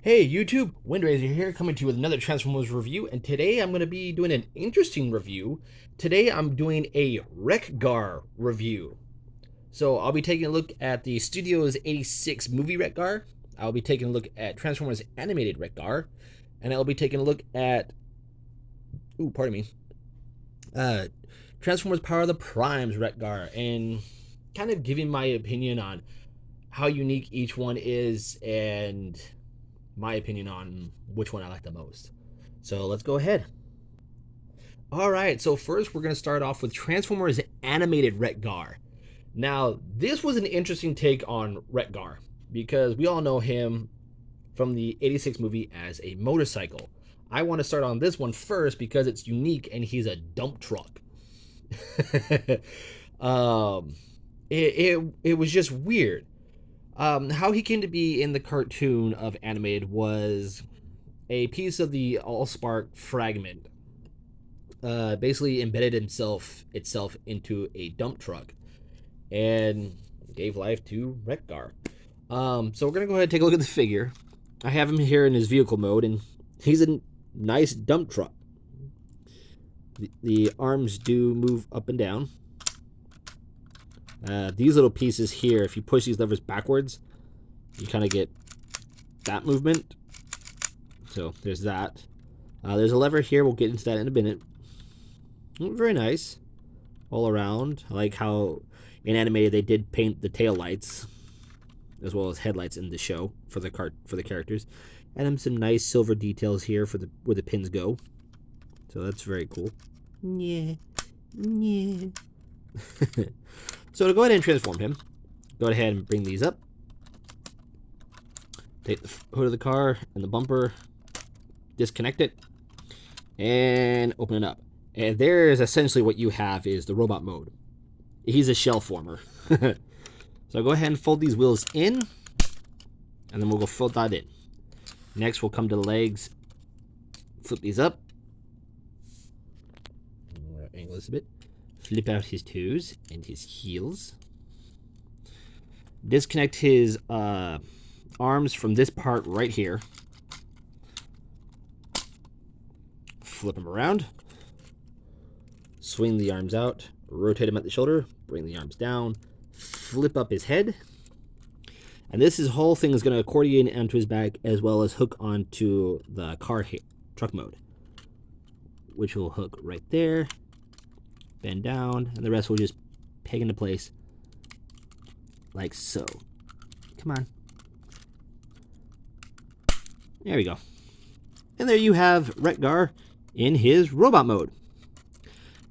Hey YouTube, Windraiser here, coming to you with another Transformers review, and today I'm going to be doing an interesting review. Today I'm doing a Wrek-gar review. So I'll be taking a look at the Studio's 86 movie Wrek-gar, I'll be taking a look at Transformers animated Wrek-gar, and I'll be taking a look at, pardon me, uh, Transformers Power of the Primes Wrek-gar, and kind of giving my opinion on how unique each one is and my opinion on which one I like the most. So let's go ahead. All right, so first we're going to start off with Transformers animated Wrek-gar. Now, this was an interesting take on Wrek-gar because we all know him from the 86 movie as a motorcycle. I want to start on this one first because it's unique and he's a dump truck. It was just weird. How he came to be in the cartoon of animated was a piece of the Allspark fragment. Basically embedded itself into a dump truck and gave life to Wrek-gar. So we're gonna go ahead and take a look at the figure. I have him here in his vehicle mode, and he's a nice dump truck. The arms do move up and down. These little pieces here, if you push these levers backwards, you kind of get that movement. So there's that. There's a lever here. We'll get into that in a minute. Very nice all around. I like how in animated they did paint the tail lights as well as headlights in the show for the characters, and then some nice silver details here for the where the pins go. So that's very cool. Yeah. So to go ahead and transform him, go ahead and bring these up. Take the hood of the car and the bumper, disconnect it, and open it up. And there's essentially what you have is the robot mode. He's a shell former. So go ahead and fold these wheels in, and then we'll go fold that in. Next we'll come to the legs, flip these up. Angle this a bit. Flip out his toes and his heels. Disconnect his arms from this part right here. Flip him around. Swing the arms out. Rotate him at the shoulder. Bring the arms down. Flip up his head. And this whole thing is going to accordion onto his back as well as hook onto the truck mode, which will hook right there. Bend down, and the rest will just peg into place like so. Come on. There we go. And there you have Wrek-gar in his robot mode.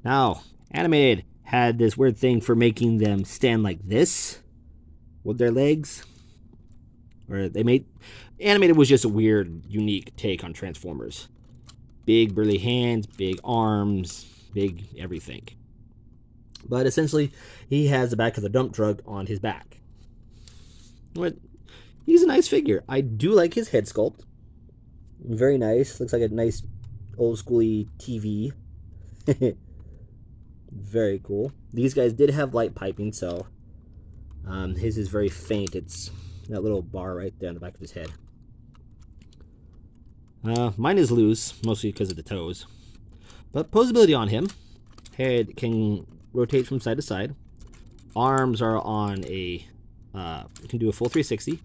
Now, animated had this weird thing for making them stand like this with their legs. Or animated was just a weird, unique take on Transformers. Big burly hands, big arms, big everything. But essentially, he has the back of the dump truck on his back. But he's a nice figure. I do like his head sculpt. Very nice. Looks like a nice old schooly TV. Very cool. These guys did have light piping, so his is very faint. It's that little bar right there on the back of his head. Mine is loose, mostly because of the toes. But posability on him. Head can rotate from side to side. Arms are on a, you can do a full 360.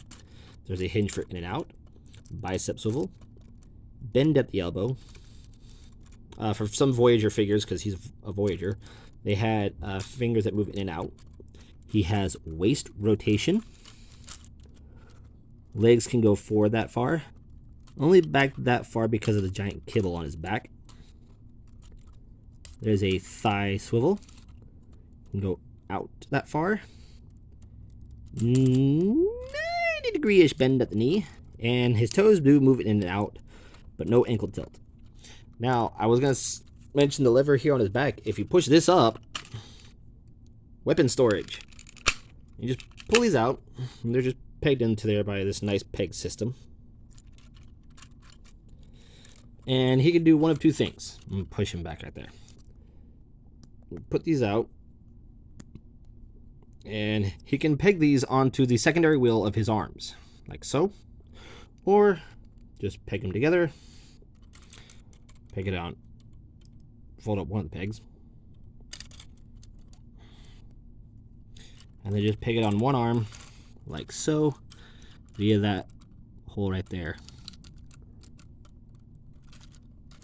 There's a hinge for in and out. Bicep swivel. Bend at the elbow. For some Voyager figures, because he's a Voyager, they had fingers that move in and out. He has waist rotation. Legs can go forward that far. Only back that far because of the giant kibble on his back. There's a thigh swivel. You can go out that far. 90-degree-ish bend at the knee. And his toes do move in and out, but no ankle tilt. Now, I was going to mention the lever here on his back. If you push this up, weapon storage. You just pull these out, and they're just pegged into there by this nice peg system. And he can do one of two things. I'm going to push him back right there. Put these out, and he can peg these onto the secondary wheel of his arms, like so. Or Just peg them together. Peg it on. Fold up one of the pegs. And then just peg it on one arm, like so, via that hole right there.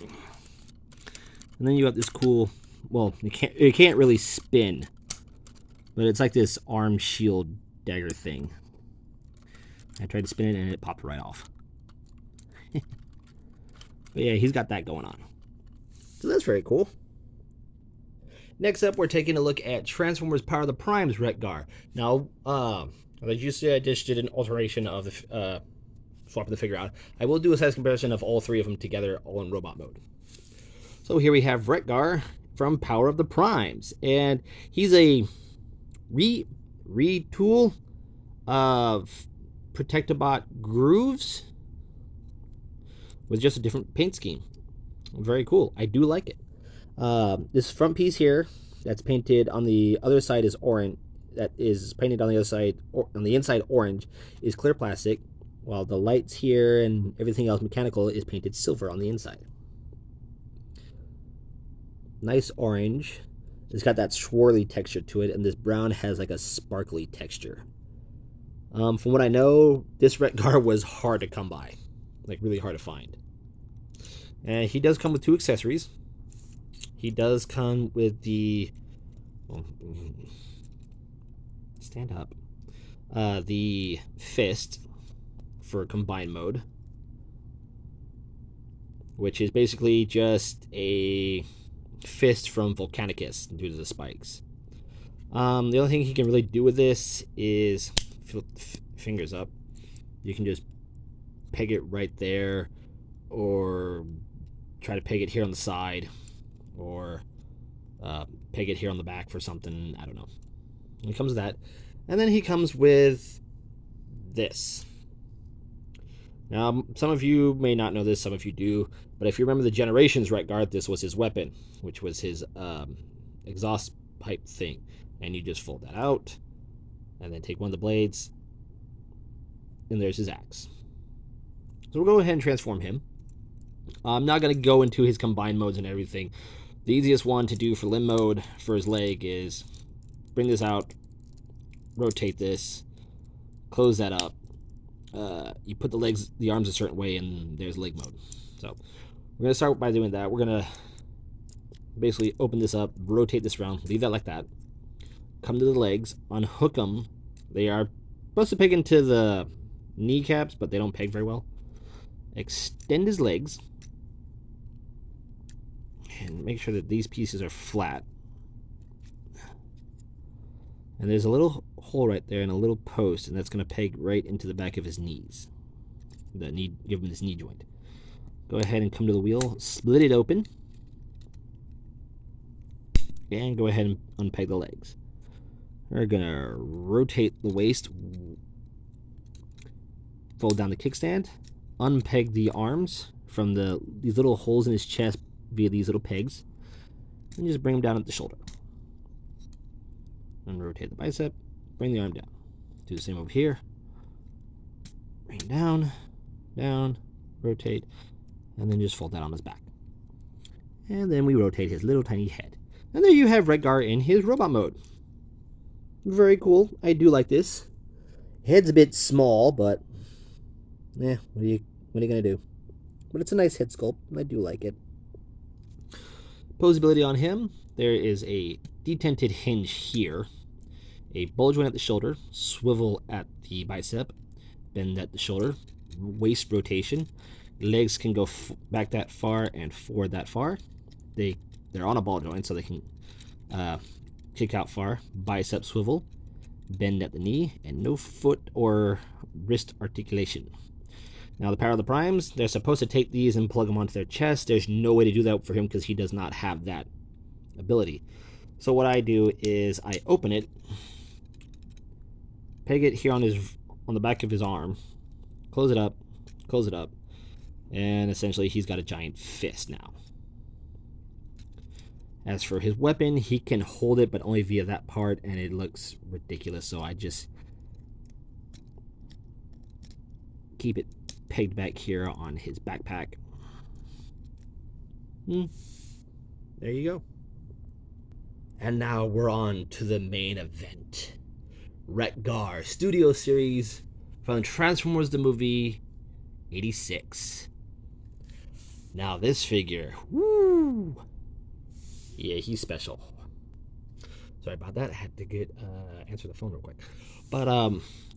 And then you got this cool, well, it can't really spin, but it's like this arm shield dagger thing. I tried to spin it and it popped right off. But yeah, he's got that going on. So that's very cool. Next up, we're taking a look at Transformers Power of the Primes Wrek-gar. Now, like you said, I just did an alteration of the swapping the figure out. I will do a size comparison of all three of them together, all in robot mode. So here we have Wrek-gar from Power of the Primes, and he's a retool of Protectobot Grooves with just a different paint scheme. Very cool. I do like it. This front piece here that's painted on the other side is orange. That is painted on the other side, or on the inside orange, is clear plastic, while the lights here and everything else mechanical is painted silver on the inside. Nice orange. It's got that swirly texture to it, and this brown has like a sparkly texture. From what I know, this Wrek-gar was hard to come by, like really hard to find. And he does come with two accessories. He does come with the, well, stand up, the fist for combined mode, which is basically just a fist from Volcanicus due to the spikes. The only thing he can really do with this is fingers up. You can just peg it right there, or try to peg it here on the side, or peg it here on the back for something. I don't know. He comes with that, and then he comes with this. Now, some of you may not know this, some of you do, but if you remember the Generations Wrek-gar, this was his weapon, which was his exhaust pipe thing. And you just fold that out, and then take one of the blades, and there's his axe. So we'll go ahead and transform him. I'm not going to go into his combined modes and everything. The easiest one to do for limb mode for his leg is bring this out, rotate this, close that up. You put the arms a certain way, and there's leg mode. So we're going to start by doing that. We're going to basically open this up, rotate this around, leave that like that. Come to the legs, unhook them. They are supposed to peg into the kneecaps, but they don't peg very well. Extend his legs, and make sure that these pieces are flat. And there's a little hole right there and a little post, and that's going to peg right into the back of his knees. Give him this knee joint. Go ahead and come to the wheel, split it open, and go ahead and unpeg the legs. We're going to rotate the waist, fold down the kickstand, unpeg the arms from these little holes in his chest via these little pegs, and just bring them down at the shoulder. And rotate the bicep, bring the arm down. Do the same over here. Bring it down, down, rotate, and then just fold that on his back. And then we rotate his little tiny head. And there you have Wrek-gar in his robot mode. Very cool. I do like this. Head's a bit small, but what are you gonna do? But it's a nice head sculpt, and I do like it. Posability on him. There is a detented hinge here, a bulge joint at the shoulder, swivel at the bicep, bend at the shoulder, waist rotation. Legs can go back that far and forward that far. They're on a ball joint, so they can kick out far. Bicep swivel, bend at the knee, and no foot or wrist articulation. Now, the Power of the Primes, they're supposed to take these and plug them onto their chest. There's no way to do that for him because he does not have that ability. So what I do is I open it, peg it here on the back of his arm, close it up, and essentially he's got a giant fist now. As for his weapon, he can hold it, but only via that part, and it looks ridiculous, so I just keep it pegged back here on his backpack. There you go. And now we're on to the main event. Wrek-gar Studio Series from Transformers the movie 86. Now this figure, woo! Yeah, he's special. Sorry about that. I had to get answer the phone real quick. But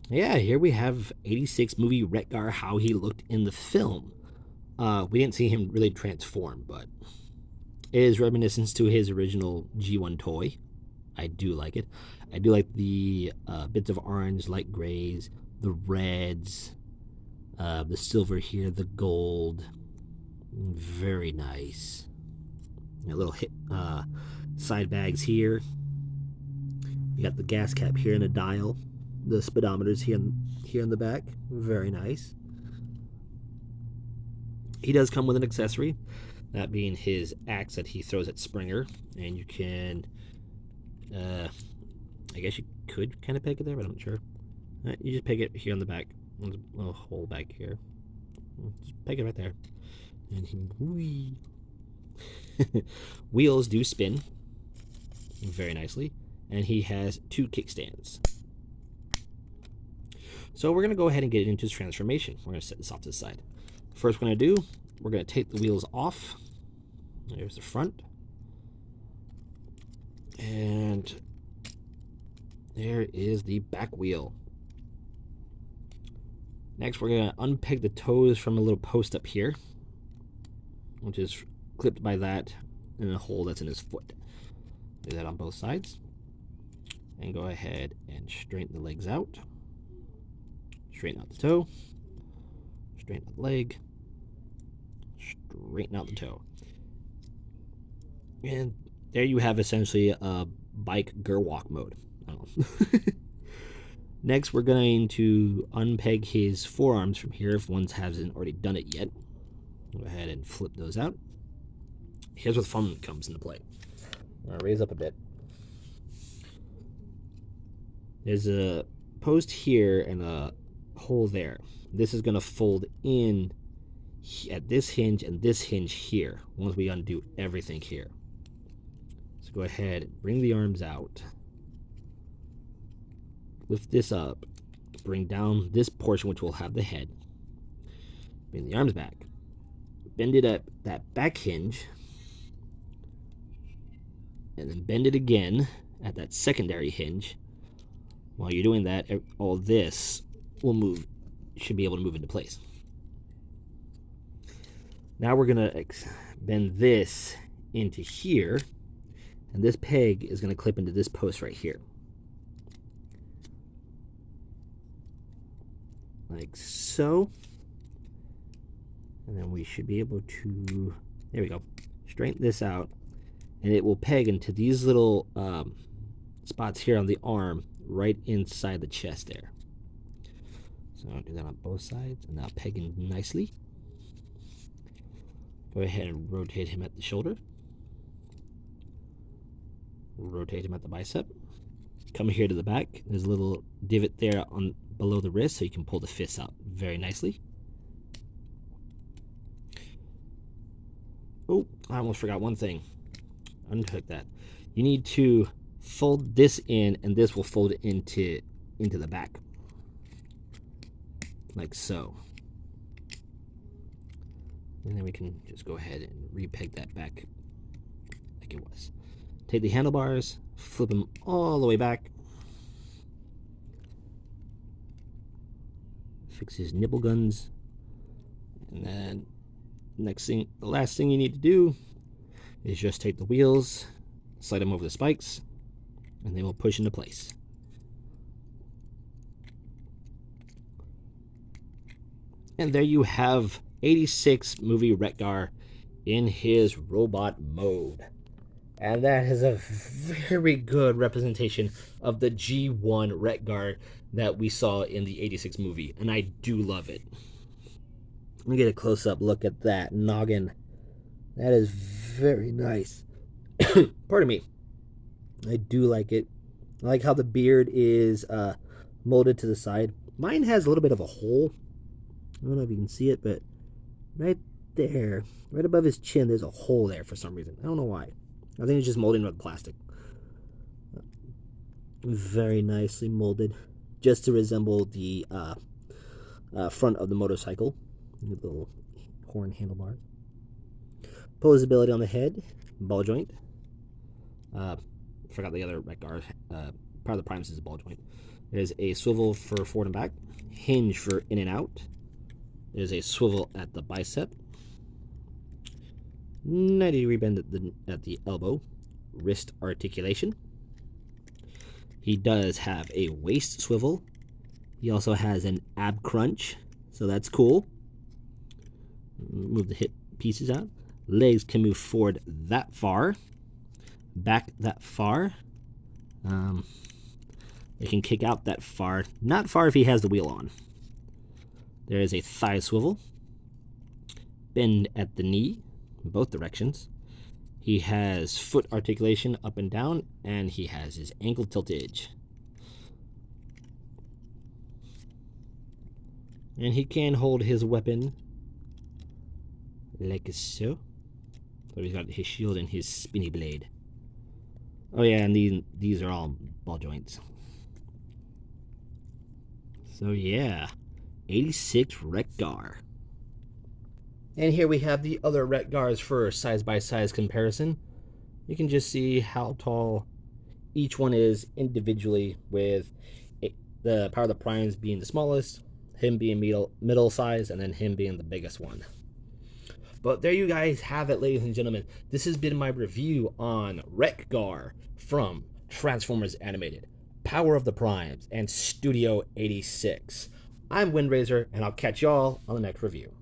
yeah, here we have 86 movie Wrek-gar, how he looked in the film. We didn't see him really transform, but it is reminiscence to his original G1 toy. I do like it. I do like the bits of orange, light grays, the reds, the silver here, the gold. Very nice. A little hip side bags here. You got the gas cap here and a dial. The speedometers here in the back. Very nice. He does come with an accessory, that being his axe that he throws at Springer, and you can, I guess you could kind of peg it there, but I'm not sure. You just peg it here on the back. There's a little hole back here. Just peg it right there, and he wheels do spin very nicely, and he has 2 kickstands. So we're going to go ahead and get into his transformation. We're going to set this off to the side. First, we're going to do, we're going to take the wheels off. There's the front. And there is the back wheel. Next, we're going to unpeg the toes from a little post up here, which is clipped by that in a hole that's in his foot. Do that on both sides. And go ahead and straighten the legs out. Straighten out the toe. Straighten out the leg. Straighten out the toe. And there you have essentially a bike Gerwalk mode. Next, we're going to unpeg his forearms from here if one hasn't already done it yet. Go ahead and flip those out. Here's where the fun comes into play. I'm going to raise up a bit. There's a post here and a hole there. This is going to fold in at this hinge and this hinge here once we undo everything here. So go ahead and bring the arms out. Lift this up. Bring down this portion which will have the head. Bring the arms back. Bend it at that back hinge. And then bend it again at that secondary hinge. While you're doing that, all this will move, should be able to move into place. Now we're going to bend this into here, and this peg is going to clip into this post right here. Like so. And then we should be able to, there we go, straighten this out, and it will peg into these little spots here on the arm, right inside the chest there. So I'll do that on both sides, and now peg in nicely. Go ahead and rotate him at the shoulder. Rotate him at the bicep. Come here to the back. There's a little divot there on below the wrist, so you can pull the fists out very nicely. Oh, I almost forgot one thing. Unhook that. You need to fold this in, and this will fold into the back. Like so. And then we can just go ahead and repeg that back like it was. Take the handlebars, flip them all the way back. Fix his nipple guns. And then the last thing you need to do is just take the wheels, slide them over the spikes, and they will push into place. And there you have 86 movie Wrek-gar in his robot mode. And that is a very good representation of the G1 Wrek-gar that we saw in the 86 movie. And I do love it. Let me get a close-up look at that noggin. That is very nice. Pardon me. I do like it. I like how the beard is molded to the side. Mine has a little bit of a hole I don't know if you can see it, but right there, right above his chin, there's a hole there for some reason. I don't know why. I think it's just molding with plastic. Very nicely molded, just to resemble the front of the motorcycle. Little horn handlebars. Posability on the head, ball joint. Forgot the other Wrek-gar. Part of the Primus is a ball joint. There's a swivel for forward and back, hinge for in and out. There's a swivel at the bicep, 90-degree bend at the elbow, wrist articulation. He does have a waist swivel. He also has an ab crunch, so that's cool. Move the hip pieces out. Legs can move forward that far, back that far. They can kick out that far. Not far if he has the wheel on. There is a thigh swivel. Bend at the knee, in both directions. He has foot articulation up and down, and he has his ankle tiltage. And he can hold his weapon like so. So he's got his shield and his spinny blade. Oh yeah, and these are all ball joints. So yeah, 86 Wrek-gar. And here we have the other Wrek-gars for size-by-size comparison. You can just see how tall each one is individually, with the Power of the Primes being the smallest, him being middle size, and then him being the biggest one. But there you guys have it, ladies and gentlemen. This has been my review on Wrek-gar from Transformers Animated, Power of the Primes, and Studio 86. I'm Windrazer, and I'll catch y'all on the next review.